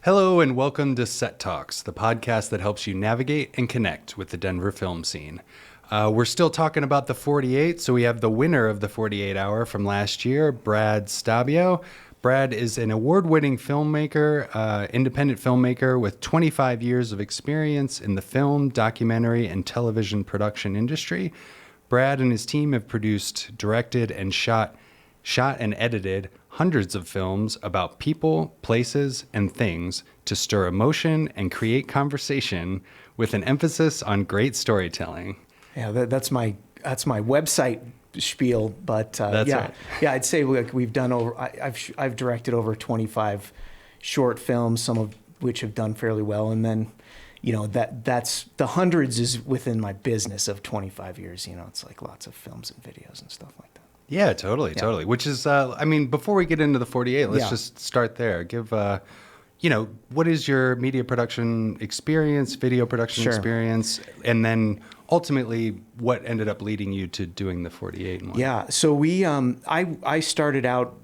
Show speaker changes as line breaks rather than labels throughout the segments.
Hello and welcome to Set Talks, the podcast that helps you navigate and connect with the Denver film scene. We're still talking about the 48, so we have the winner of the 48 hour from last year, Brad Stabio. Brad is an award-winning filmmaker, independent filmmaker with 25 years of experience in the film, documentary, and television production industry. Brad and his team have produced, directed, and shot and edited hundreds of films about people, places, and things to stir emotion and create conversation with an emphasis on great storytelling.
Yeah, that's my website spiel, but
That's
yeah,
right.
yeah, I'd say we've done over. I've directed over 25 short films, some of which have done fairly well, and then, that's the hundreds is within my business of 25 years. It's like lots of films and videos and stuff like that.
Yeah, totally. Which is, before we get into the 48, let's just start there. Give, what is your media production experience, video production experience, and then ultimately what ended up leading you to doing the 48 and
Yeah, so I started out,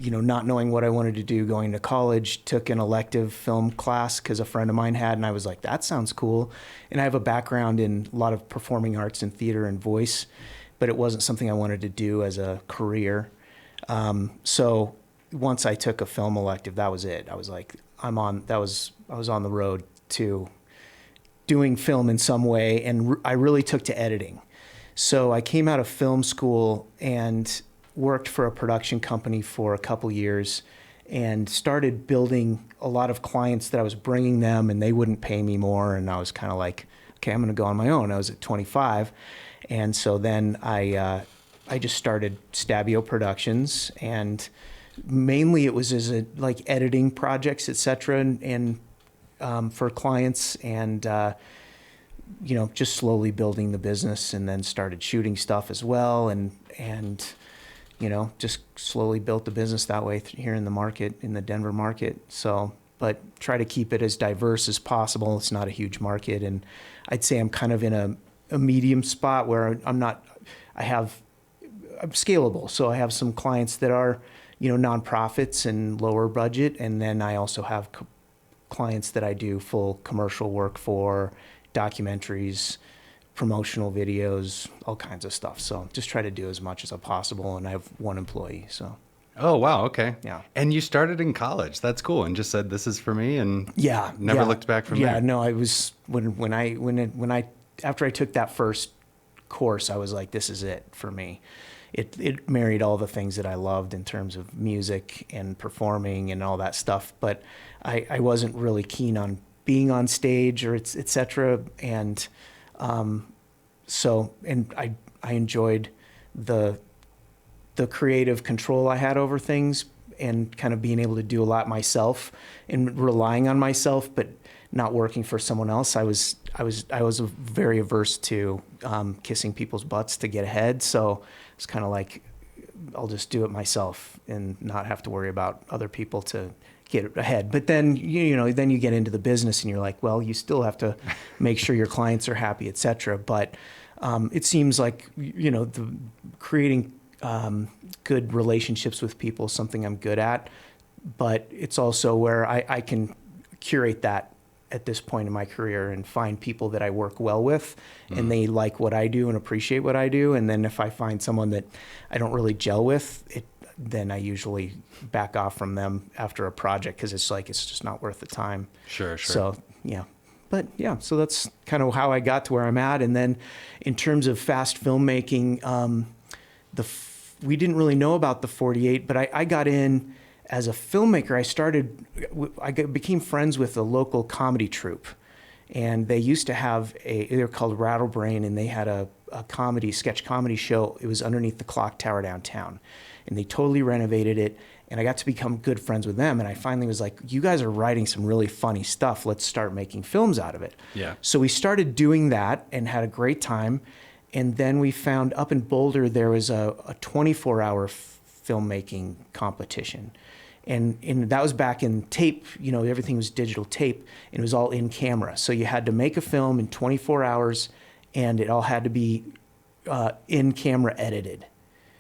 not knowing what I wanted to do, going to college, took an elective film class because a friend of mine had, and I was like, that sounds cool. And I have a background in a lot of performing arts and theater and voice, but it wasn't something I wanted to do as a career. So once I took a film elective, that was it. I was like, I was on the road to doing film in some way, and I really took to editing. So I came out of film school and worked for a production company for a couple years and started building a lot of clients that I was bringing them, and they wouldn't pay me more. And I was kind of like, okay, I'm going to go on my own. I was at 25. And so then I just started Stabio Productions, and mainly it was as like editing projects, etc., and for clients, and just slowly building the business, and then started shooting stuff as well, and just slowly built the business that way here in the market, in the Denver market. So, but try to keep it as diverse as possible. It's not a huge market, and I'd say I'm kind of in a medium spot where I'm scalable. So I have some clients that are, nonprofits and lower budget. And then I also have clients that I do full commercial work for, documentaries, promotional videos, all kinds of stuff. So just try to do as much as possible. And I have one employee, so.
Oh, wow. Okay.
Yeah.
And you started in college. That's cool. And just said, this is for me, and never looked back from there.
Yeah, no, I was, after I took that first course, I was like, this is it for me. It married all the things that I loved in terms of music and performing and all that stuff, but I wasn't really keen on being on stage or et cetera. And so I enjoyed the creative control I had over things, and kind of being able to do a lot myself and relying on myself, but not working for someone else. I was very averse to kissing people's butts to get ahead. So it's kind of like, I'll just do it myself and not have to worry about other people to get ahead. But then, then you get into the business and you're like, well, you still have to make sure your clients are happy, et cetera. But it seems like, the creating good relationships with people is something I'm good at, but it's also where I can curate that at this point in my career and find people that I work well with, and they like what I do and appreciate what I do. And then if I find someone that I don't really gel with, then I usually back off from them after a project, because it's just not worth the time.
Sure.
So, yeah. But yeah, so that's kind of how I got to where I'm at. And then in terms of fast filmmaking, we didn't really know about the 48, but I got in as a filmmaker. I became friends with a local comedy troupe, and they used to have they're called Rattlebrain, and they had a sketch comedy show. It was underneath the clock tower downtown, and they totally renovated it, and I got to become good friends with them. And I finally was like, you guys are writing some really funny stuff. Let's start making films out of it.
Yeah. So
we started doing that and had a great time. And then we found up in Boulder, there was a 24-hour filmmaking competition. And that was back in tape, everything was digital tape, and it was all in camera. So you had to make a film in 24 hours, and it all had to be in camera edited.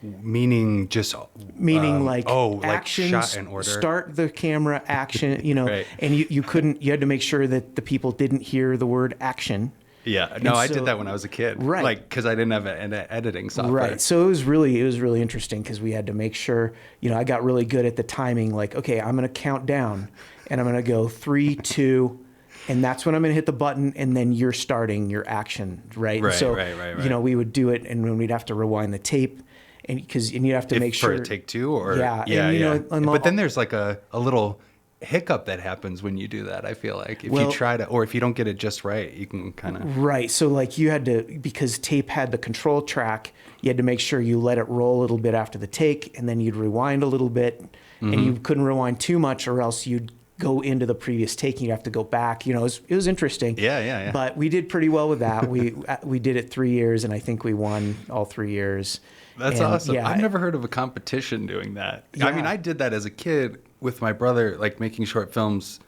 Meaning just
Meaning like
like
action,
shot in order.
start the camera, action, you know,
Right.
and you had to make sure that the people didn't hear the word action.
Yeah, no, I
so-
did that when I was a kid.
Right.
Like, because I didn't have an editing software.
Right. So it was really interesting because we had to make sure, you know, I got really good at the timing. Like, okay, I'm going to count down and I'm going to go 3, 2, and that's when I'm going to hit the button. And then you're starting your action. Right.
Right,
And so,
right.
you know, we would do it and when we'd have to rewind the tape and you'd have to make
For
sure.
a take two or
Yeah.
yeah,
and, you
yeah.
know,
But then there's like a little hiccup that happens when you do that. I feel like if
Well-
you try to, or if you don't get it just right, you can kind of.
Right. So like you had to, because tape had the control track, you had to make sure you let it roll a little bit after the take and then you'd rewind a little bit and you couldn't rewind too much or else you'd go into the previous take and you'd have to go back. You know, it was interesting.
Yeah.
But we did pretty well with that. We did it 3 years and I think we won all 3 years.
That's
And,
awesome.
Yeah,
I've never heard of a competition doing that. I mean,
Yeah.
I did that as a kid with my brother, like making short films,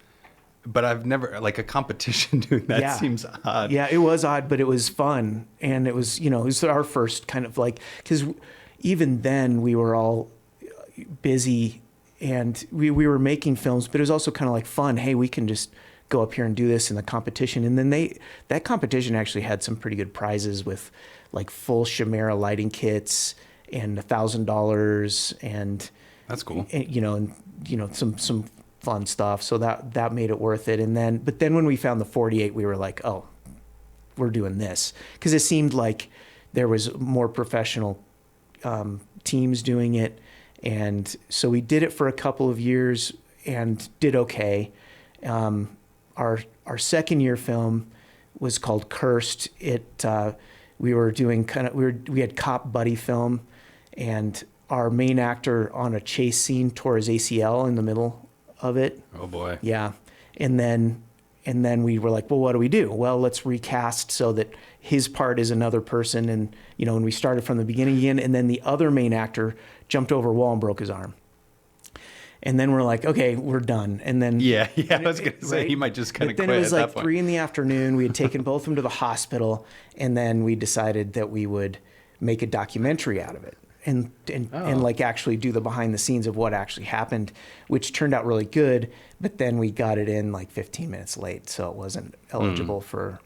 but I've never, like a competition doing that
Yeah.
seems odd.
Yeah, it was odd, but it was fun. And it was, you know, it was our first kind of like, because even then we were all busy and we were making films, but it was also kind of like fun. Hey, we can just go up here and do this in the competition. And then that competition actually had some pretty good prizes with like full Chimera lighting kits and $1,000 and
That's cool.
you know, some fun stuff. So that made it worth it. But then when we found the 48, we were like, oh, we're doing this. Cause it seemed like there was more professional, teams doing it. And so we did it for a couple of years and did okay. Our second year film was called Cursed. We were doing we had cop buddy film and our main actor on a chase scene tore his ACL in the middle of it.
Oh boy.
Yeah. And then we were like, well, what do we do? Well, let's recast so that his part is another person. And, you know, and we started from the beginning again. And then the other main actor jumped over a wall and broke his arm. And then we're like, okay, we're done. And then
Yeah. I was going to say
right?
he might just kind of
But
quit
then it was
at
like
that point.
3 PM. We had taken both of them to the hospital, and then we decided that we would make a documentary out of it, and like actually do the behind the scenes of what actually happened, which turned out really good. But then we got it in like 15 minutes late, so it wasn't eligible for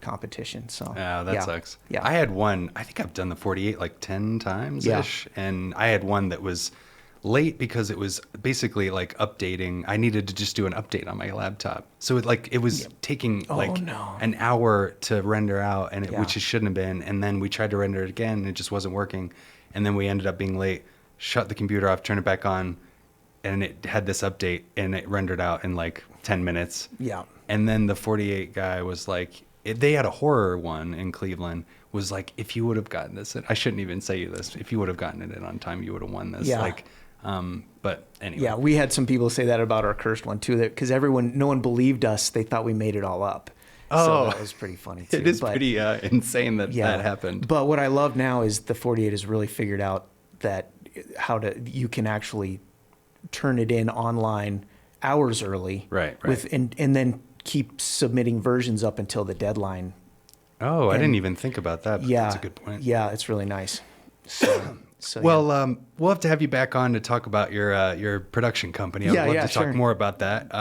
competition. So
That sucks.
Yeah.
I had one, I think I've done the 48 like 10 times ish. And I had one that was late because it was basically like updating. I needed to just do an update on my laptop. So it was taking an hour to render out and which it shouldn't have been. And then we tried to render it again and it just wasn't working. And then we ended up being late, shut the computer off, turn it back on, and it had this update and it rendered out in like 10 minutes.
Yeah.
And then the 48 guy was like, they had a horror one in Cleveland, was like, if you would have gotten this, I shouldn't even say you this, if you would have gotten it in on time, you would have won this.
Yeah.
Like, but anyway.
Yeah, we had some people say that about our Cursed one too, because no one believed us. They thought we made it all up. So that was pretty funny too.
It is pretty insane that that happened.
But what I love now is the 48 has really figured out that you can actually turn it in online hours early.
Right.
And then keep submitting versions up until the deadline.
Oh, I didn't even think about that. But that's a good point.
Yeah, it's really nice. So
well, we'll have to have you back on to talk about your production company. I'd love to talk more about that.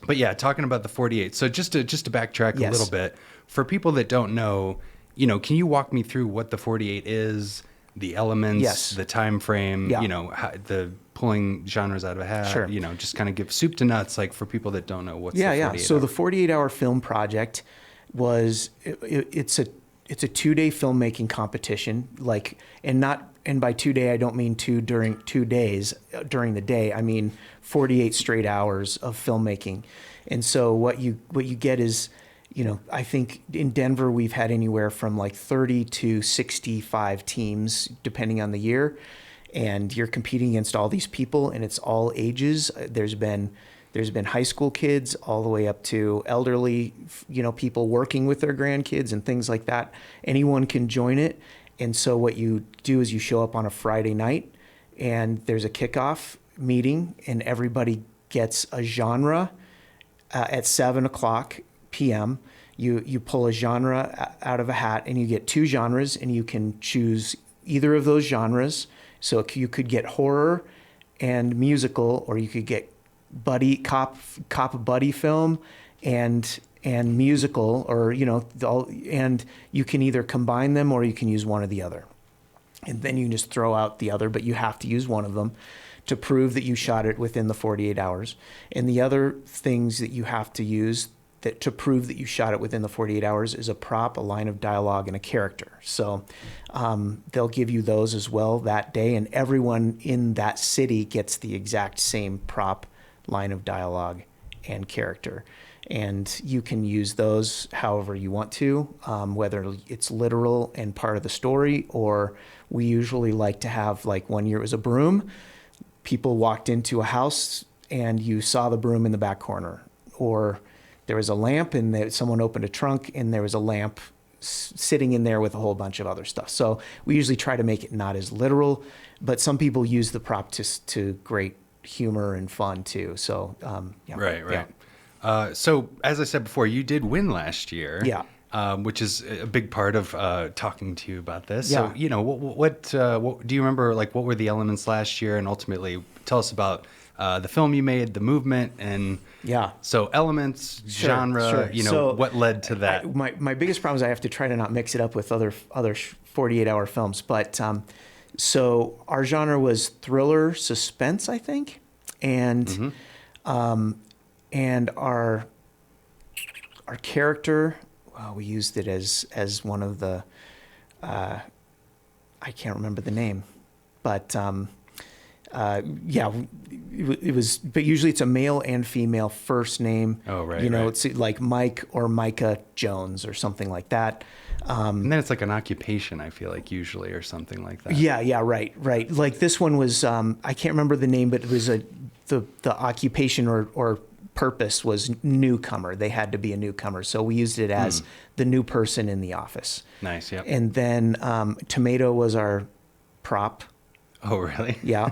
But yeah, talking about the 48. So just to backtrack a little bit, for people that don't know, you know, can you walk me through what the 48 is, the elements, the time frame, you know, the pulling genres out of a hat, you know, just kind of give soup to nuts, like for people that don't know what's the 48 hour.
So the 48-hour film project was it's a 2-day filmmaking competition, and by 2 day I don't mean during 2 days during the day. I mean 48 straight hours of filmmaking. And so what you get is, you know, I think in Denver we've had anywhere from like 30 to 65 teams depending on the year, and you're competing against all these people, and it's all ages. There's been high school kids all the way up to elderly, you know, people working with their grandkids and things like that. Anyone can join it. And so what you do is you show up on a Friday night and there's a kickoff meeting and everybody gets a genre at 7:00 p.m. You pull a genre out of a hat and you get 2 genres and you can choose either of those genres. So you could get horror and musical, or you could get cop buddy film and musical, or and you can either combine them or you can use one or the other. And then you can just throw out the other, but you have to use one of them to prove that you shot it within the 48 hours. And the other things that you have to use to prove that you shot it within the 48 hours is a prop, a line of dialogue, and a character. So they'll give you those as well that day, and everyone in that city gets the exact same prop, line of dialogue, and character. And you can use those however you want to, whether it's literal and part of the story, or we usually like to have, like one year it was a broom. People walked into a house and you saw the broom in the back corner. Or there was a lamp and someone opened a trunk and there was a lamp sitting in there with a whole bunch of other stuff. So we usually try to make it not as literal, but some people use the prop to great humor and fun too. So, yeah.
Right.
Yeah.
So as I said before, you did win last year.
Yeah.
Which is a big part of talking to you about this.
Yeah.
So, what do you remember, like, what were the elements last year? And ultimately, tell us about the film you made, The Movement, and so elements, genre,
So
what led to that?
My biggest problem is I have to try to not mix it up with other 48-hour films. But so our genre was thriller, suspense, I think. And and our character, we used it as one of the, I can't remember the name, but it was, but usually it's a male and female first name.
Oh, right.
It's like Mike or Micah Jones or something like that.
And then it's like an occupation, I feel like, usually, or something like that.
Yeah, right. Like this one was, I can't remember the name, but it was the occupation or purpose was newcomer. They had to be a newcomer. So we used it as the new person in the office.
Nice, yep.
And then tomato was our prop.
Oh, really?
Yeah.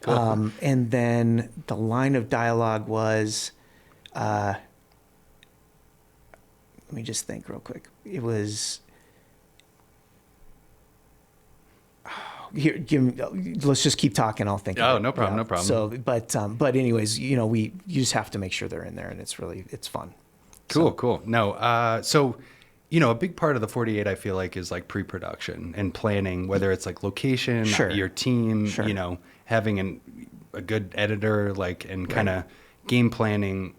Cool.
And then the line of dialogue was, let me just think real quick. It was, here, let's just keep talking. I'll think.
Oh, no problem, no problem.
So, but anyways, you just have to make sure they're in there, and it's fun.
Cool. No, so, a big part of the 48, I feel like, is like pre-production and planning, whether it's like location, your team, having a good editor, like, and kind of game planning,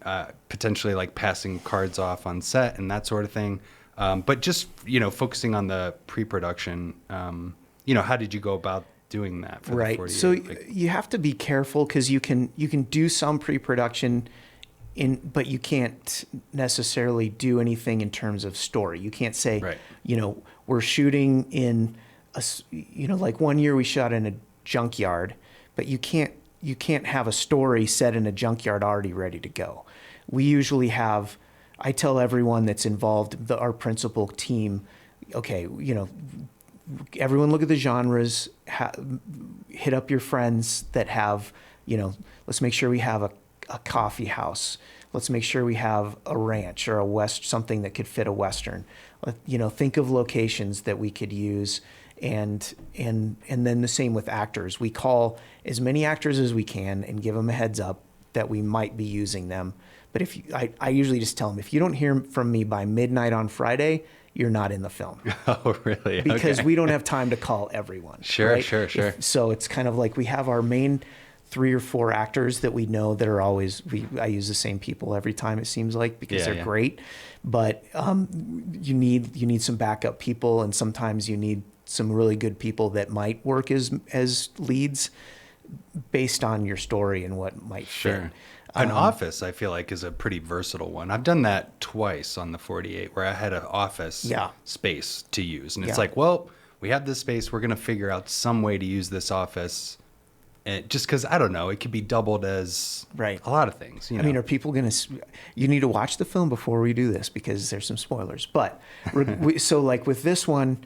potentially like passing cards off on set and that sort of thing. But just, focusing on the pre-production, how did you go about doing that for the 48?
So you have to be careful because you can do some pre-production but you can't necessarily do anything in terms of story. You can't say, we're shooting in like one year we shot in a junkyard, but you can't have a story set in a junkyard already ready to go. We usually have, I tell everyone that's involved, our principal team, okay, everyone look at the genres, hit up your friends that have, let's make sure we have a coffee house. Let's make sure we have a ranch or something that could fit a Western. Think of locations that we could use, and then the same with actors. We call as many actors as we can and give them a heads up that we might be using them. But I usually just tell them, if you don't hear from me by midnight on Friday, you're not in the film.
Oh, really?
Because we don't have time to call everyone.
Sure,
right?
Sure.
So it's kind of like we have our main 3 or 4 actors that we know that are always, I use the same people every time, it seems like, because they're great. But you need some backup people, and sometimes you need some really good people that might work as leads based on your story and what might fit.
An office, I feel like, is a pretty versatile one. I've done that twice on the 48, where I had an office space to use. And it's like, well, we have this space. We're going to figure out some way to use this office. And just because, I don't know, it could be doubled as a lot of things.
I mean, are people going to... You need to watch the film before we do this because there's some spoilers. But so like with this one,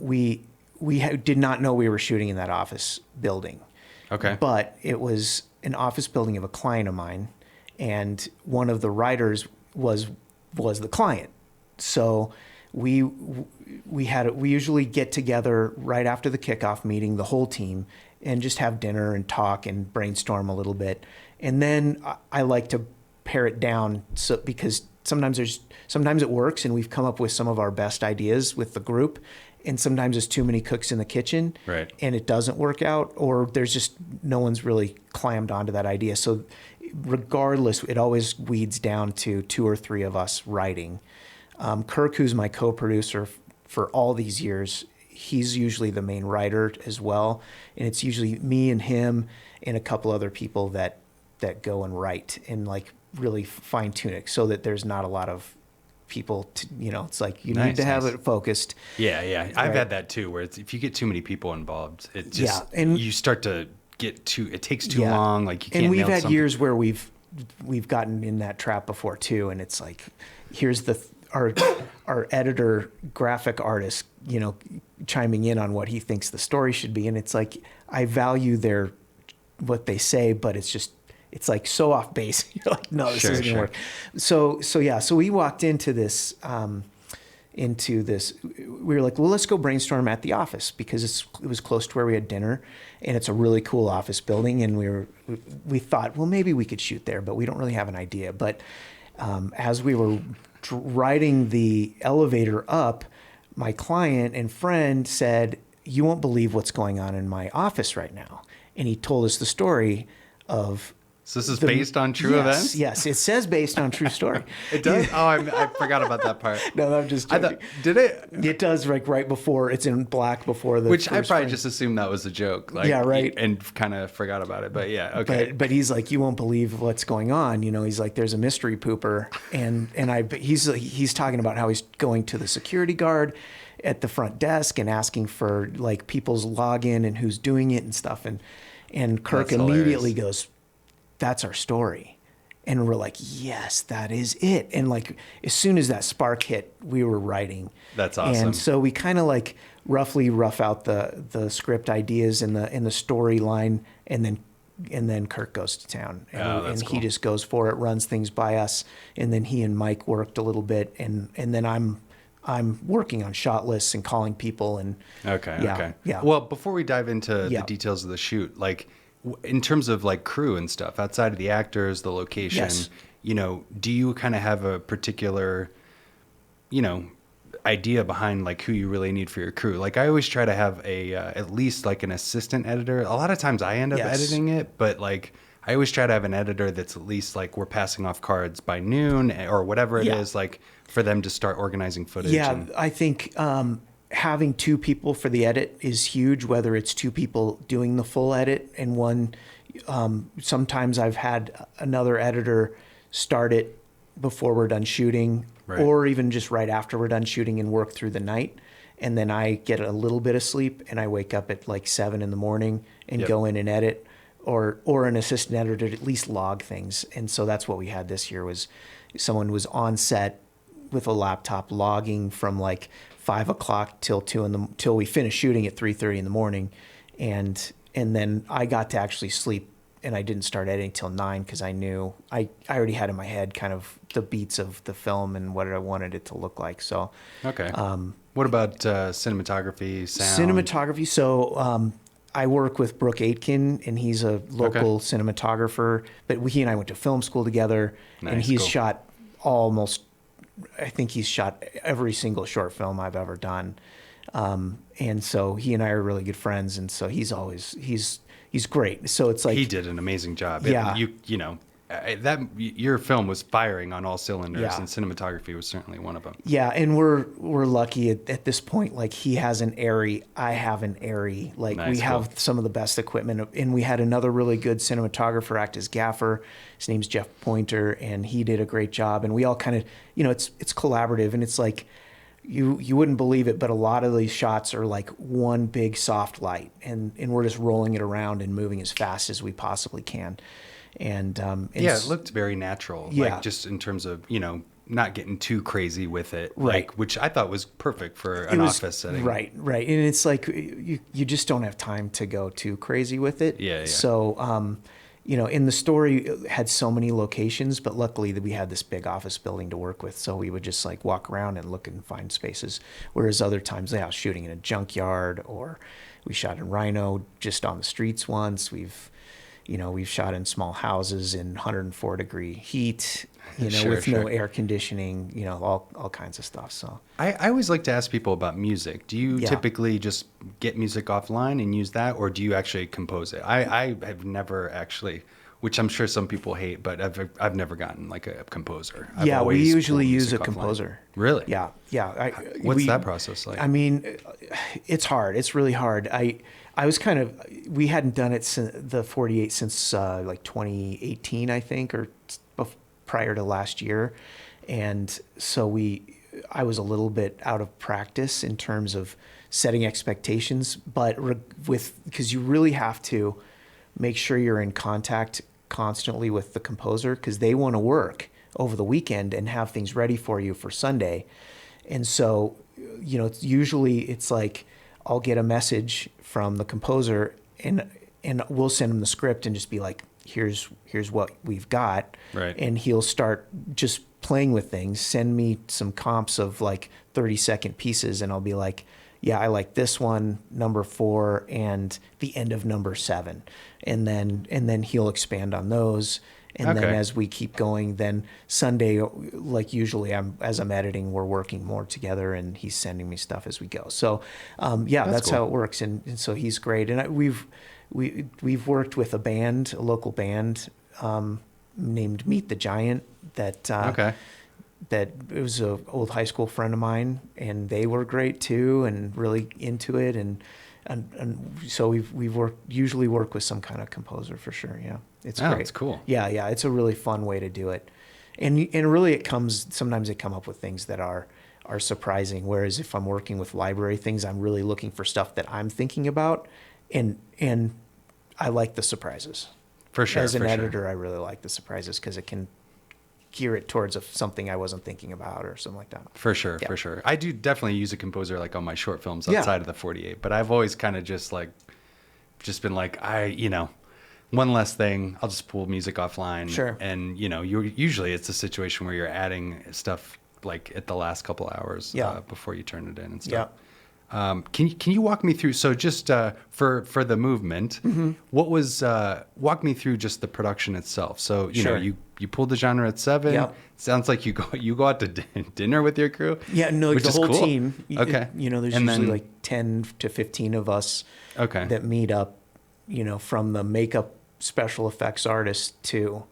we did not know we were shooting in that office building.
Okay.
But it was an office building of a client of mine, and one of the writers was the client. So we usually get together right after the kickoff meeting, the whole team, and just have dinner and talk and brainstorm a little bit. And then I like to pare it down, so because sometimes it works and we've come up with some of our best ideas with the group, and sometimes there's too many cooks in the kitchen,
right,
and it doesn't work out, or there's just no one's really clammed onto that idea. So regardless, it always weeds down to 2 or 3 of us writing. Kirk, who's my co-producer for all these years, he's usually the main writer as well, and it's usually me and him and a couple other people that go and write and like really fine tune it so that there's not a lot of people to, it's like you need to have it focused.
Yeah. I've had that too, where if you get too many people involved, it just, and you start to it takes too long. Like you can't.
And we've had years where we've gotten in that trap before too. And it's like, here's our editor, graphic artist, chiming in on what he thinks the story should be. And it's like, I value what they say, but it's like so off base. You're like, no, this isn't gonna work. So we walked into this, we were like, well, let's go brainstorm at the office because it was close to where we had dinner, and it's a really cool office building. And we thought, well, maybe we could shoot there, but we don't really have an idea. But as we were riding the elevator up, my client and friend said, you won't believe what's going on in my office right now. And he told us the story of...
So this is based on true events?
Yes, it says based on true story.
It does? Oh, I forgot about that part.
No, I'm just joking.
Did it?
It does, like right before, it's in black before the
Which I probably just assumed that was a joke. Like,
yeah, right.
And kind of forgot about it, but yeah, okay.
But he's like, you won't believe what's going on. He's like, there's a mystery pooper. He's talking about how he's going to the security guard at the front desk and asking for like people's login and who's doing it and stuff. And Kirk immediately goes, that's our story. And we're like, yes, that is it. And like, as soon as that spark hit, we were writing.
That's awesome.
And so we kind of like roughly rough out the script ideas and the storyline. And then Kirk goes to town and
cool.
He just goes for it, runs things by us. And then he and Mike worked a little bit. And then I'm working on shot lists and calling people and
okay. Well, before we dive into the details of the shoot, like in terms of like crew and stuff outside of the actors, the location, do you kind of have a particular, idea behind like who you really need for your crew? Like I always try to have at least like an assistant editor. A lot of times I end up editing it, but like I always try to have an editor that's at least like we're passing off cards by noon or whatever it is, like for them to start organizing footage. Yeah,
I think having 2 people for the edit is huge, whether it's 2 people doing the full edit and one. Sometimes I've had another editor start it before we're done shooting, or even just right after we're done shooting and work through the night. And then I get a little bit of sleep and I wake up at like 7 a.m. and go in and edit, or an assistant editor to at least log things. And so that's what we had this year was someone was on set with a laptop logging from like 5 o'clock till we finished shooting at 3:30 in the morning. And then I got to actually sleep and I didn't start editing till 9 because I knew I already had in my head kind of the beats of the film and what I wanted it to look like. So,
okay. What about cinematography, sound?
Cinematography. So, I work with Brooke Aitken, and he's a local cinematographer, but he and I went to film school together, and he's shot I think he's shot every single short film I've ever done. And so he and I are really good friends. And so he's great. So it's like,
he did an amazing job.
Yeah.
Your film was firing on all cylinders, and cinematography was certainly one of them.
Yeah. And we're lucky at this point, like he has an Airy, I have an Airy, like we have some of the best equipment, and we had another really good cinematographer act as gaffer. His name's Jeff Pointer, and he did a great job. And we all kind of, it's collaborative, and it's like, you wouldn't believe it, but a lot of these shots are like one big soft light, and we're just rolling it around and moving as fast as we possibly can. And
it looked very natural. Like just in terms of not getting too crazy with it,
right?
Like, which I thought was perfect for an office setting.
Right. And it's like you just don't have time to go too crazy with it.
Yeah.
So in the story it had so many locations, but luckily that we had this big office building to work with. So we would just like walk around and look and find spaces. Whereas other times, yeah, I was shooting in a junkyard, or we shot in Rhino just on the streets once. We've shot in small houses in 104-degree heat, with no air conditioning, all kinds of stuff. So
I always like to ask people about music. Do you typically just get music offline and use that, or do you actually compose it? I have never actually, which I'm sure some people hate, but I've never gotten like a composer.
We usually use a composer.
Really?
Yeah.
What's that process like?
I mean, it's hard. It's really hard. I was we hadn't done it since the 48 since like 2018, I think, or prior to last year. And so I was a little bit out of practice in terms of setting expectations, but because you really have to make sure you're in contact constantly with the composer, because they want to work over the weekend and have things ready for you for Sunday. And so, usually it's like I'll get a message from the composer and we'll send him the script and just be like, here's what we've got.
Right.
And he'll start just playing with things, send me some comps of like 30-second pieces, and I'll be like, yeah, I like this one, number 4, and the end of number 7. And then he'll expand on those. And then as we keep going, then Sunday, like usually as I'm editing, we're working more together, and he's sending me stuff as we go. So, that's cool. How it works. And so he's great. And we've worked with a local band named Meet the Giant that it was an old high school friend of mine, and they were great too, and really into it. And so we've usually work with some kind of composer for sure. Yeah. It's great.
It's cool.
Yeah. It's a really fun way to do it. And really sometimes they come up with things that are surprising. Whereas if I'm working with library things, I'm really looking for stuff that I'm thinking about, and I like the surprises.
For sure.
As an editor, I really like the surprises because it can gear it towards something I wasn't thinking about or something like that.
For sure. I do definitely use a composer like on my short films outside of the 48, but I've always kind of just been like, one less thing, I'll just pull music offline.
Sure.
And, usually it's a situation where you're adding stuff like at the last couple hours before you turn it in and stuff. Yeah. Can you walk me through, so just for the movement, what was, walk me through just the production itself. So, you pulled the genre at 7.
Yeah.
Sounds like you go out to dinner with your crew.
Yeah, no,
which
the
is
whole
cool.
team.
Okay.
There's usually like 10 to 15 of us that meet up, from the makeup special effects artist to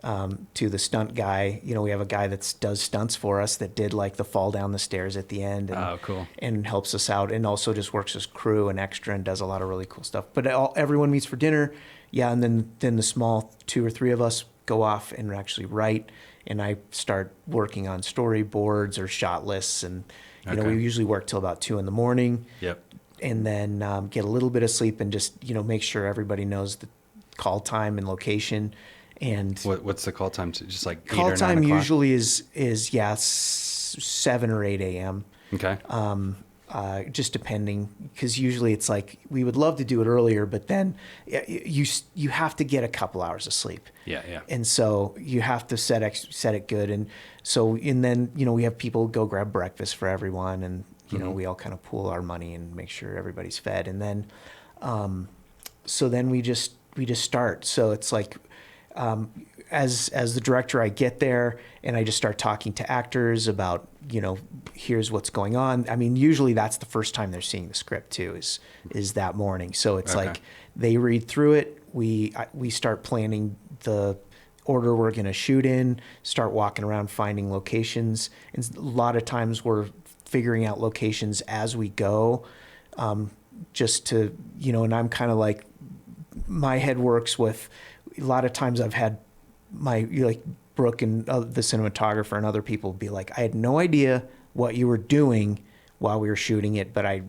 the stunt guy. We have a guy that does stunts for us that did like the fall down the stairs at the end. And,
cool.
And helps us out, and also just works as crew and extra and does a lot of really cool stuff. But everyone meets for dinner. Yeah. And then the small 2 or 3 of us go off and actually write. And I start working on storyboards or shot lists. And, we usually work till about 2 a.m.
Yep.
And then get a little bit of sleep and just, make sure everybody knows the call time and location. And
what's the call time? Just like 8
call
or 9
time
o'clock?
usually is 7 or 8 a.m.
Okay.
Just depending, because usually it's like we would love to do it earlier, but then you have to get a couple hours of sleep.
Yeah.
And so you have to set it good, and then we have people go grab breakfast for everyone, and we all kind of pool our money and make sure everybody's fed, and then so then we just start. So it's like as the director, I get there and I just start talking to actors about, here's what's going on. I mean, usually that's the first time they're seeing the script too, is that morning. So it's like they read through it. We start planning the order we're going to shoot in, start walking around, finding locations. And a lot of times we're figuring out locations as we go, just to, and I'm kind of like, my head works with, a lot of times I've had Brooke and the cinematographer and other people be like, I had no idea what you were doing while we were shooting it, but I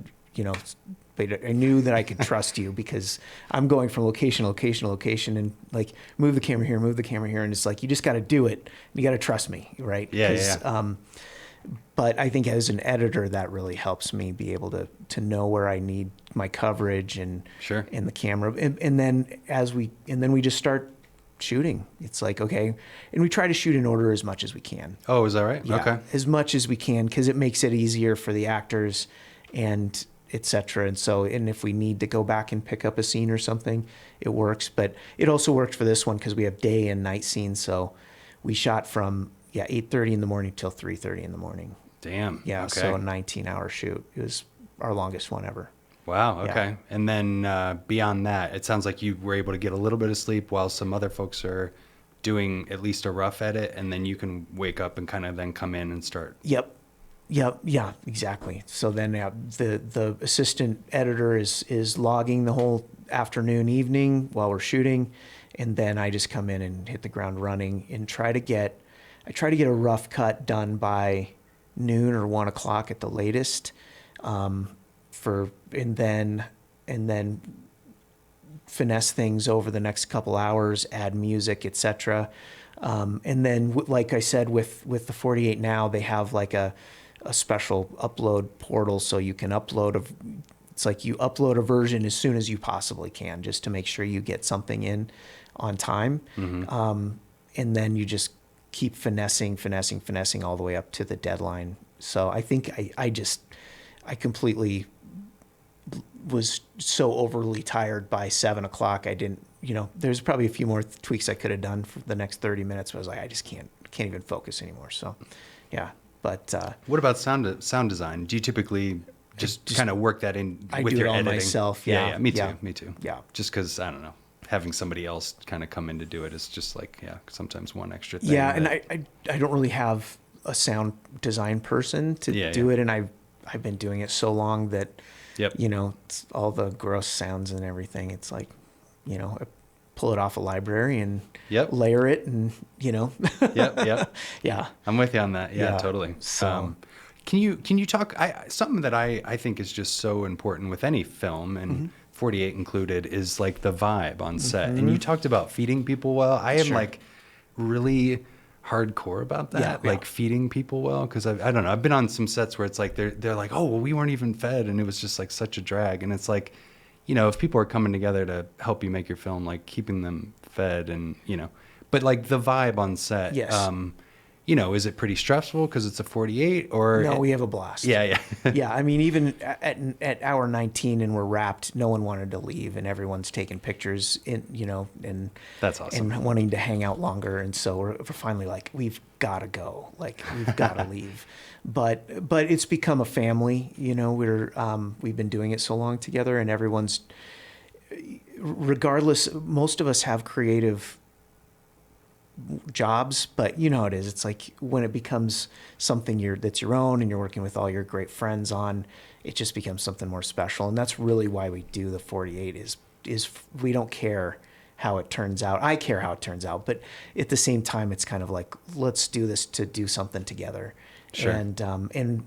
knew that I could trust you because I'm going from location to location to location, and like move the camera here, and it's like you just got to do it. You got to trust me, right?
Yeah.
But I think as an editor, that really helps me be able to know where I need my coverage and
Sure.
and the camera, and then we just start shooting. It's like, okay. And we try to shoot in order as much as we can.
Oh, is that right?
Yeah,
Okay.
as much as we can, because it makes it easier for the actors and et cetera. And so, and if we need to go back and pick up a scene or something, it works. But it also worked for this one because we have day and night scenes. So we shot from 8:30 in the morning till 3:30 in the morning.
Damn.
Yeah,
Okay.
so a 19-hour shoot. It was our longest one ever.
Wow. Okay.
Yeah.
And then beyond that, it sounds like you were able to get a little bit of sleep while some other folks are doing at least a rough edit, and then you can wake up and kind of then come in and start.
Yep. Yeah, exactly. So then the assistant editor is logging the whole afternoon, evening while we're shooting, and then I just come in and hit the ground running and try to get a rough cut done by noon or 1 o'clock at the latest, and then finesse things over the next couple hours, add music, etc. And then, like I said, with the 48 now, they have like a special upload portal, so you can it's like you upload a version as soon as you possibly can, just to make sure you get something in on time.
Mm-hmm.
And then you just keep finessing all the way up to the deadline. So I think I completely was so overly tired by 7 o'clock. I didn't, there's probably a few more tweaks I could have done for the next 30 minutes, but I was like, I just can't even focus anymore. So, yeah. But
what about sound design? Do you typically just kind of work that in with your editing?
I do it all myself. Yeah.
Me too.
Yeah.
Just because, I don't know, having somebody else kind of come in to do it is just like, sometimes one extra thing.
Yeah, and I don't really have a sound design person to do it, and I've been doing it so long that, it's all the gross sounds and everything. It's like, I pull it off a library and layer it, and
Yep.
Yeah,
I'm with you on that. Yeah, totally.
So
can you talk? Something that I think is just so important with any film, and 48 included, is like the vibe on set. And you talked about feeding people well. I am like really hardcore about that, like feeding people well, because I don't know, I've been on some sets where it's like they're like, oh well, we weren't even fed, and it was just like such a drag. And it's like, if people are coming together to help you make your film, like keeping them fed, and but like the vibe on set, is it pretty stressful because it's a 48, or
no? We have a blast. Yeah. I mean, even at hour 19 and we're wrapped, no one wanted to leave, and everyone's taking pictures and
that's awesome,
and wanting to hang out longer. And so we're finally like, we've got to go, like we've got to leave. But it's become a family. We've been doing it so long together, and everyone's, regardless, most of us have creative jobs, but you know how it is. It's like when it becomes something that's your own, and you're working with all your great friends on, it just becomes something more special. And that's really why we do the 48 is we don't care how it turns out. I care how it turns out, but at the same time, it's kind of like, let's do this to do something together.
Sure.
And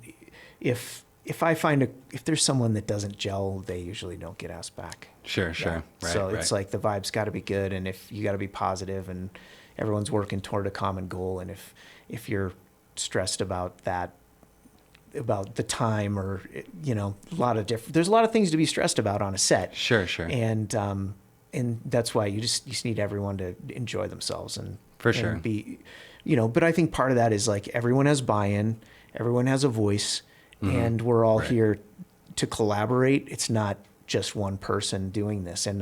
if I find if there's someone that doesn't gel, they usually don't get asked back.
Sure.
Yeah.
Right,
so it's like the vibe's got to be good, and if you got to be positive, and everyone's working toward a common goal. And if you're stressed about that, about the time, or there's a lot of things to be stressed about on a set.
Sure.
And that's why you just need everyone to enjoy themselves and
for sure
and be, but I think part of that is like everyone has buy-in, everyone has a voice, and we're all here to collaborate. It's not just one person doing this. And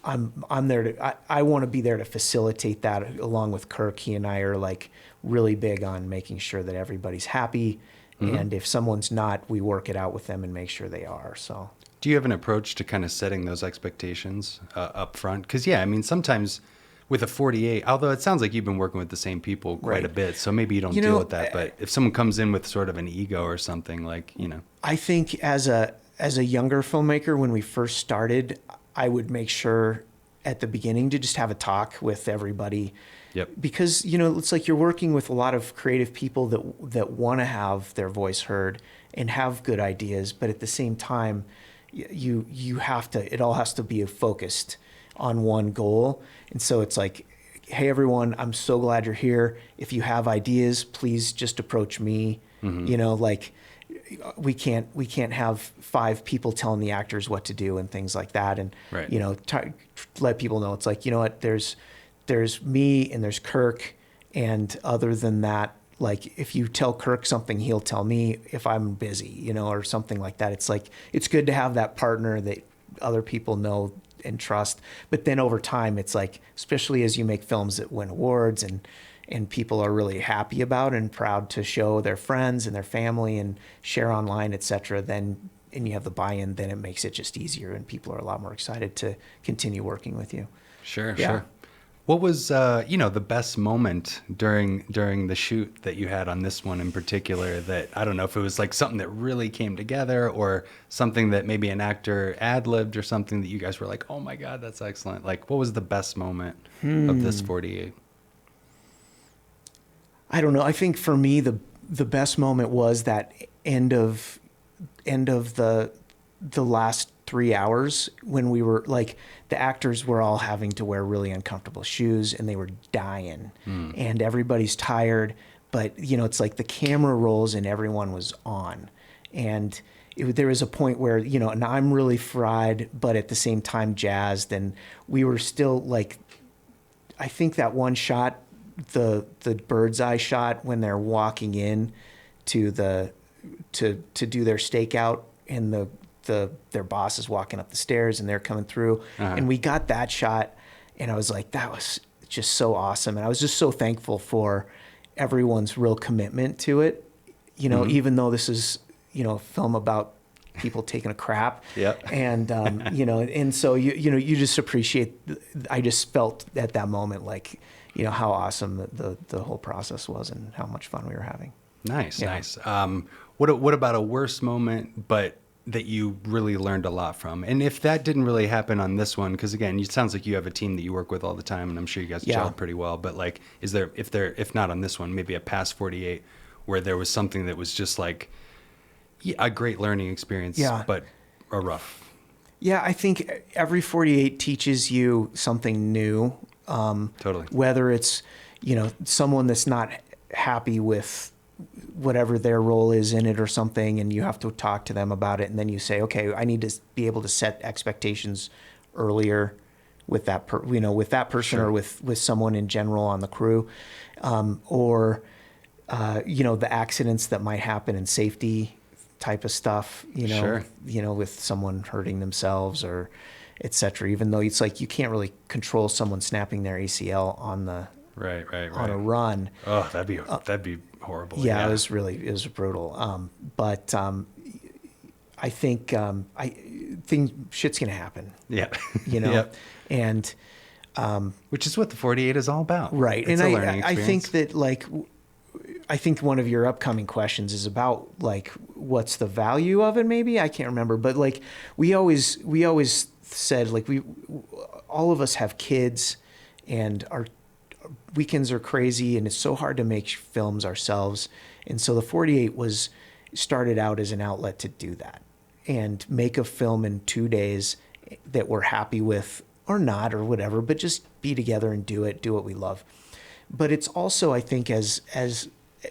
I'm there I want to be there to facilitate that along with Kirk. He and I are like really big on making sure that everybody's happy. And if someone's not, we work it out with them and make sure they are. So
do you have an approach to kind of setting those expectations up front? Because sometimes with a 48, although it sounds like you've been working with the same people quite a bit, so maybe you don't deal with that. But if someone comes in with sort of an ego or something, like,
I think as a younger filmmaker, when we first started, I would make sure at the beginning to just have a talk with everybody.
Yep.
Because, it's like you're working with a lot of creative people that want to have their voice heard and have good ideas, but at the same time, you have to, it all has to be focused on one goal. And so it's like, hey, everyone, I'm so glad you're here. If you have ideas, please just approach me. we can't have 5 people telling the actors what to do and things like that. And,
Right.
you know, let people know it's like, you know what, there's me and there's Kirk. And other than that, like if you tell Kirk something, he'll tell me if I'm busy, you know, or something like that. It's like, it's good to have that partner that other people know and trust. But then over time, it's like, especially as you make films that win awards and people are really happy about and proud to show their friends and their family and share online, et cetera, then, and you have the buy-in, then it makes it just easier and people are a lot more excited to continue working with you.
Sure,
Yeah.
sure. What was, the best moment during the shoot that you had on this one in particular that, I don't know if it was like something that really came together or something that maybe an actor ad-libbed or something that you guys were like, oh my God, that's excellent. Like, what was the best moment of this 48?
I don't know. I think for me, the best moment was that end of the last 3 hours when we were like, the actors were all having to wear really uncomfortable shoes and they were dying and everybody's tired, but you know, it's like the camera rolls and everyone was on. And there was a point where, you know, and I'm really fried, but at the same time jazzed. And we were still like, I think that one shot, the bird's eye shot when they're walking in to to do their stakeout and their boss is walking up the stairs and they're coming through. And we got that shot and I was like, that was just so awesome. And I was just so thankful for everyone's real commitment to it. You know, even though this is, you know, a film about people taking a crap.
Yep.
And, you know, and so, you just appreciate, I just felt at that moment, like, you know, how awesome the whole process was and how much fun we were having.
Nice,
Yeah.
nice. What about a worse moment, but that you really learned a lot from? And if that didn't really happen on this one, because again, it sounds like you have a team that you work with all the time, and I'm sure you guys
Yeah.
gel pretty well. But like, if not on this one, maybe a past 48 where there was something that was just like a great learning experience,
Yeah.
but a rough.
Yeah, I think every 48 teaches you something new.
Totally.
Whether it's, you know, someone that's not happy with whatever their role is in it or something, and you have to talk to them about it, and then you say, okay, I need to be able to set expectations earlier with that, with that person.
Sure.
Or with someone in general on the crew, or the accidents that might happen in safety type of stuff,
Sure.
with someone hurting themselves or et cetera, even though it's like you can't really control someone snapping their ACL on
Right.
on a run.
Oh, that'd be horrible.
Yeah, it was brutal. But I think shit's gonna happen.
Yeah.
You know,
Yep.
and
Which is what the 48 is all about.
right.
It's
And
a learning
I think
experience.
that I think one of your upcoming questions is about like what's the value of it. Maybe I can't remember, but like we always said, like all of us have kids, and our weekends are crazy, and it's so hard to make films ourselves. And so the 48 started out as an outlet to do that and make a film in 2 days that we're happy with or not or whatever, but just be together and do what we love. But it's also, I think, as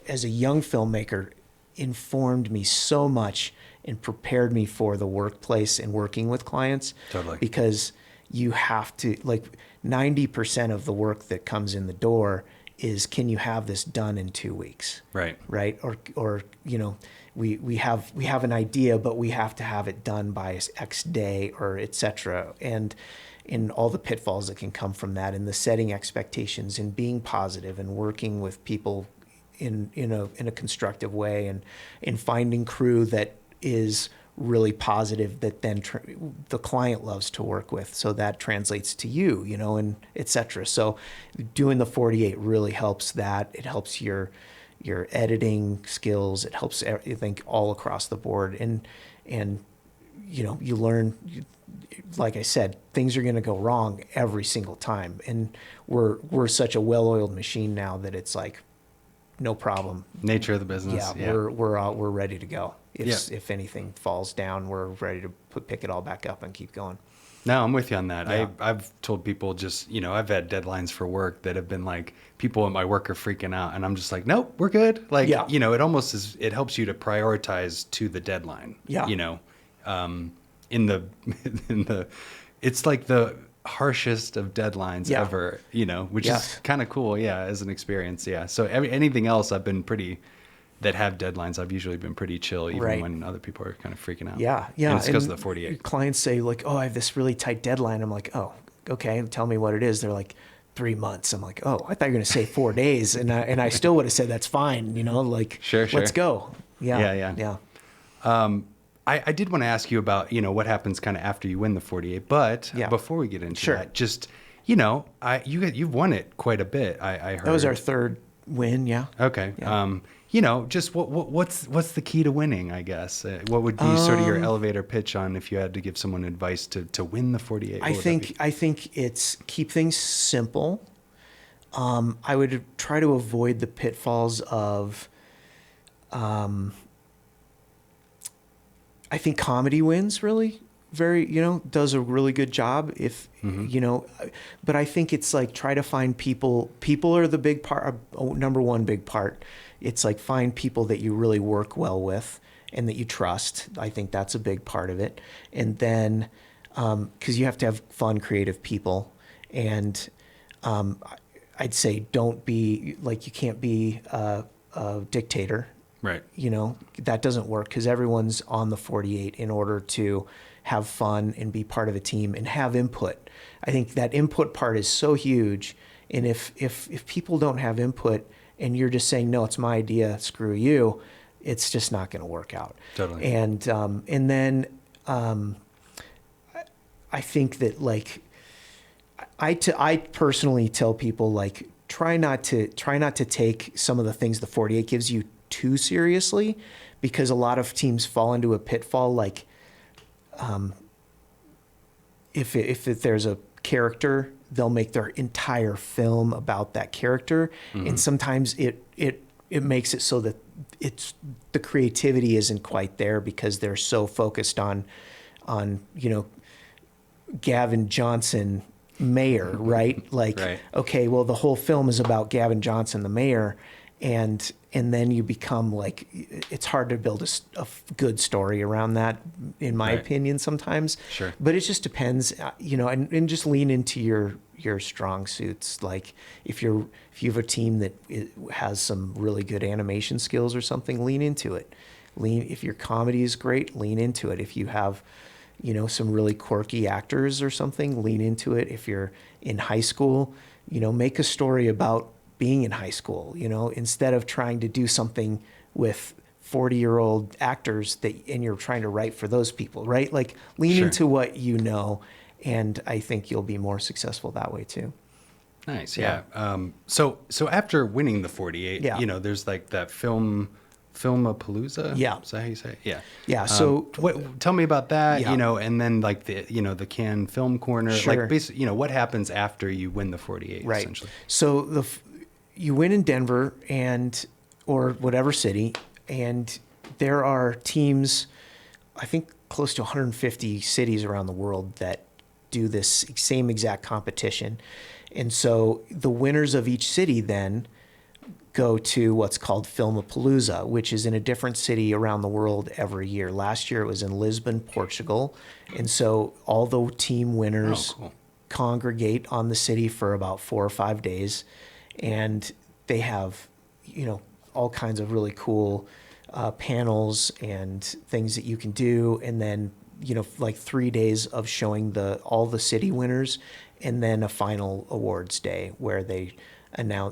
a young filmmaker, informed me so much and prepared me for the workplace and working with clients.
Totally.
Because you have to, like, 90% of the work that comes in the door is, can you have this done in 2 weeks?
Right.
Right. Or we have an idea, but we have to have it done by X day or et cetera. And in all the pitfalls that can come from that, and the setting expectations and being positive and working with people in a constructive way, and in finding crew that is really positive, that then the client loves to work with. So that translates to you, and et cetera. So doing the 48 really helps that. It helps your editing skills. It helps everything all across the board. And you learn, like I said, things are going to go wrong every single time. And we're such a well-oiled machine now that it's like, no problem.
Nature of the business.
Yeah, we're ready to go.
Yeah.
If anything falls down, we're ready to pick it all back up and keep going.
No, I'm with you on that.
Yeah.
I've told people just, I've had deadlines for work that have been like, people at my work are freaking out. And I'm just like, nope, we're good. Like,
Yeah.
it almost is, it helps you to prioritize to the deadline.
Yeah.
In the, in the, it's like the harshest of deadlines
Yeah.
ever, which
Yes.
is kind of cool. Yeah. As an experience. Yeah. So anything else I've been that have deadlines, I've usually been pretty chill, even
Right.
when other people are kind of freaking out.
Yeah, yeah.
And it's because of the 48.
Clients say like, "Oh, I have this really tight deadline." I'm like, "Oh, okay. Tell me what it is." They're like, 3 months. I'm like, "Oh, I thought you were going to say 4 days," and I still would have said that's fine. Like,
Sure.
let's go. Yeah,
Yeah. I did want to ask you about, what happens kind of after you win the 48, but
Yeah.
before we get into
Sure.
that, just, you've won it quite a bit. I heard.
That was our third win. Yeah.
Okay.
Yeah.
Just what's the key to winning, I guess? What would be sort of your elevator pitch on if you had to give someone advice to win the 48?
I think it's keep things simple. I would try to avoid the pitfalls of, I think comedy wins really does a really good job if, but I think it's like, try to find people are the big part, number one big part. It's like, find people that you really work well with and that you trust. I think that's a big part of it. And then, cause you have to have fun, creative people. And, I'd say don't be like, you can't be a dictator.
Right.
That doesn't work because everyone's on the 48 in order to have fun and be part of a team and have input. I think that input part is so huge. And if people don't have input and you're just saying, no, it's my idea, screw you, it's just not going to work out.
Totally.
And then I think that like, I personally tell people like, try not to take some of the things the 48 gives you too seriously, because a lot of teams fall into a pitfall. Like, if there's a character, they'll make their entire film about that character. Mm-hmm. And sometimes it makes it so that the creativity isn't quite there because they're so focused on Gavin Johnson, mayor, right? Like, right. Okay, well, the whole film is about Gavin Johnson, the mayor. And then you become like, it's hard to build a good story around that, in my opinion, sometimes.
Sure.
But it just depends, and just lean into your strong suits. Like if you have a team that has some really good animation skills or something, lean into it. If your comedy is great, lean into it. If you have, some really quirky actors or something, lean into it. If you're in high school, make a story about being in high school, instead of trying to do something with 40-year-old actors and you're trying to write for those people, right? Like lean into what and I think you'll be more successful that way too.
Nice. Yeah. So after winning the 48, there's like that Filmapalooza.
Yeah.
Is that how you say it? Yeah.
Yeah. So
tell me about that, and then like the Cannes Film Corner,
sure.
like basically, what happens after you win the 48,
right.
essentially.
So you win in Denver or whatever city, and there are teams, I think close to 150 cities around the world that do this same exact competition. And so the winners of each city then go to what's called Filmapalooza, which is in a different city around the world every year. Last year it was in Lisbon, Portugal. And so all the team winners congregate on the city for about 4 or 5 days. And they have, all kinds of really cool panels and things that you can do. And then, like 3 days of showing all the city winners, and then a final awards day where they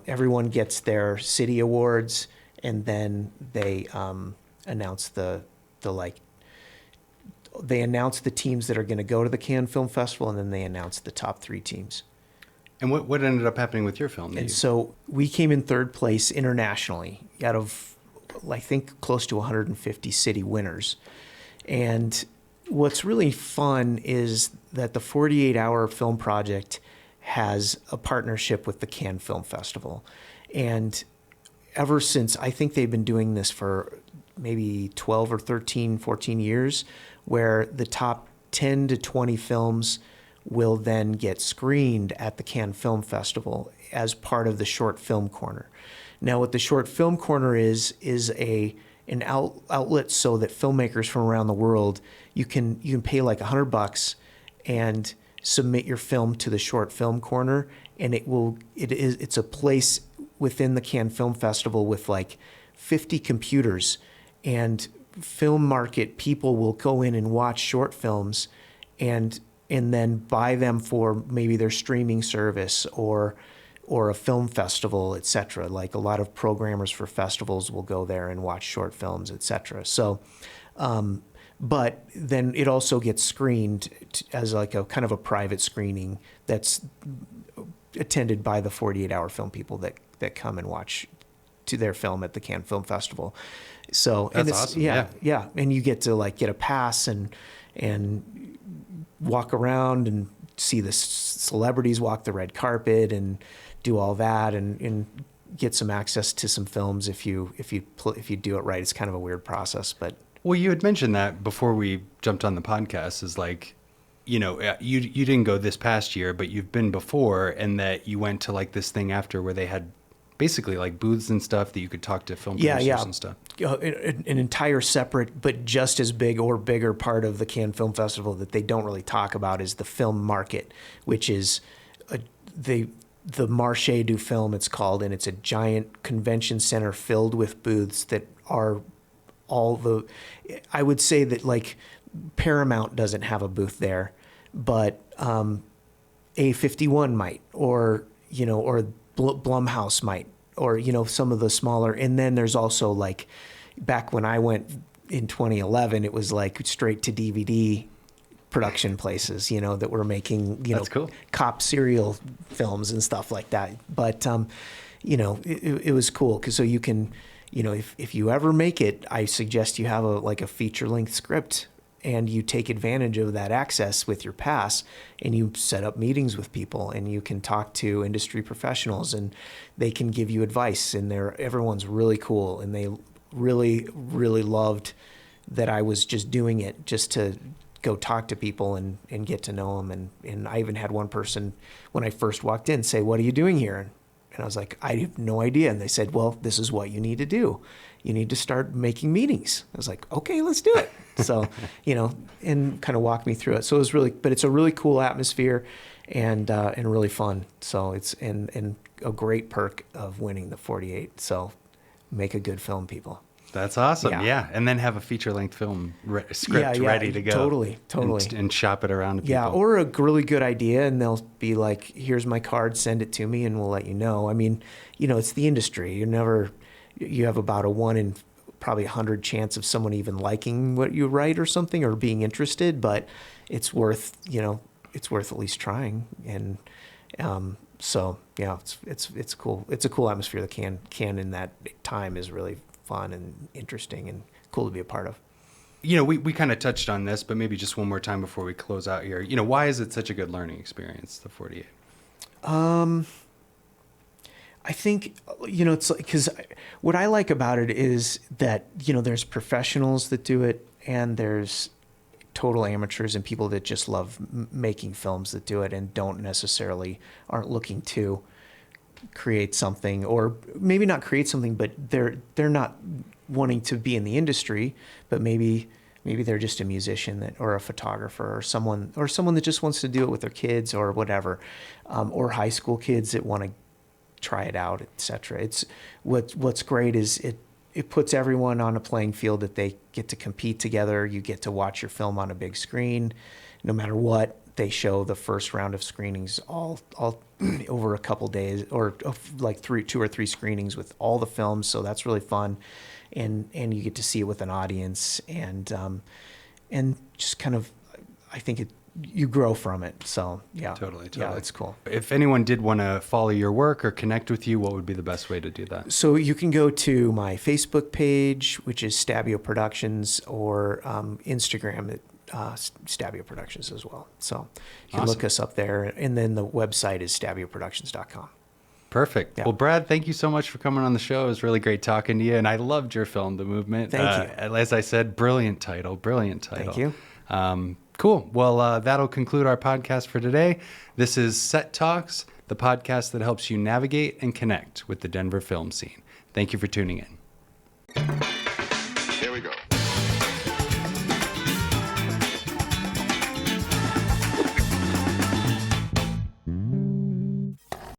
everyone gets their city awards, and then they announce they announce the teams that are going to go to the Cannes Film Festival, and then they announce the top 3 teams.
And what ended up happening with your film?
And so we came in 3rd place internationally out of, I think, close to 150 city winners. And what's really fun is that the 48-hour film project has a partnership with the Cannes Film Festival. And ever since, I think they've been doing this for maybe 12 or 13, 14 years, where the top 10 to 20 films will then get screened at the Cannes Film Festival as part of the Short Film Corner. Now, what the Short Film Corner is an outlet so that filmmakers from around the world, you can pay like $100 and submit your film to the Short Film Corner, and it's a place within the Cannes Film Festival with like 50 computers, and film market people will go in and watch short films and then buy them for maybe their streaming service or a film festival, et cetera. Like a lot of programmers for festivals will go there and watch short films, et cetera. So, but then it also gets screened as like a kind of a private screening that's attended by the 48-hour film people that come and watch to their film at the Cannes Film Festival. So
that's awesome.
Yeah. And you get to like get a pass and walk around and see the celebrities walk the red carpet and do all that and get some access to some films if you do it right. It's kind of a weird process, but.
Well, you had mentioned that before we jumped on the podcast, is like, you know, you didn't go this past year, but you've been before, and that you went to like this thing after where they had basically like booths and stuff that you could talk to film producers and stuff.
An entire separate but just as big or bigger part of the Cannes Film Festival that they don't really talk about is the film market, which is the Marché du Film, it's called, and it's a giant convention center filled with booths that are I would say that like Paramount doesn't have a booth there, but A51 might, or Blumhouse might, or, some of the smaller. And then there's also like, back when I went in 2011, it was like straight to DVD production places, that were making,
That's cool.
cop serial films and stuff like that. But, it was cool. So you can, if you ever make it, I suggest you have a feature length script, and you take advantage of that access with your pass, and you set up meetings with people, and you can talk to industry professionals, and they can give you advice, and everyone's really cool, and they really, really loved that I was just doing it just to go talk to people and get to know them. And I even had one person when I first walked in say, "What are you doing here?" And I was like, "I have no idea." And they said, "Well, this is what you need to do. You need to start making meetings." I was like, "Okay, let's do it." So, and kind of walk me through it. So it was but it's a really cool atmosphere and really fun. So it's, and a great perk of winning the 48. So make a good film, people.
That's awesome. Yeah. And then have a feature-length film script ready to go.
Totally.
And shop it around to people.
Yeah, or a really good idea, and they'll be like, "Here's my card, send it to me, and we'll let you know." I mean, it's the industry. You have about a 1 in probably 100 chance of someone even liking what you write or something, or being interested, but it's worth at least trying. And so yeah, it's cool. It's a cool atmosphere. The Cannes in that time is really fun and interesting and cool to be a part of.
We kind of touched on this, but maybe just one more time before we close out here. Why is it such a good learning experience, the 48?
I think, it's because what I like about it is that, there's professionals that do it, and there's total amateurs and people that just love making films that do it and aren't looking to create something, or maybe not create something, but they're not wanting to be in the industry, but maybe they're just a musician or a photographer or someone that just wants to do it with their kids or whatever, or high school kids that want to try it out, etc. It's what's great is it puts everyone on a playing field, that they get to compete together. You get to watch your film on a big screen, no matter what. They show the first round of screenings all over a couple days, or like 2 or 3 screenings with all the films. So that's really fun, and you get to see it with an audience, and just kind of, I think you grow from it. So yeah,
totally.
Yeah, it's cool.
If anyone did want to follow your work or connect with you, what would be the best way to do that?
So you can go to my Facebook page, which is Stabio Productions, or Instagram at Stabio Productions as well. So you can look us up there, and then the website is stabioproductions.com.
Perfect.
Yeah.
Well, Brad, thank you so much for coming on the show. It was really great talking to you, and I loved your film, The Movement.
Thank you.
As I said, brilliant title.
Thank you.
Cool. Well, that'll conclude our podcast for today. This is Set Talks, the podcast that helps you navigate and connect with the Denver film scene. Thank you for tuning in.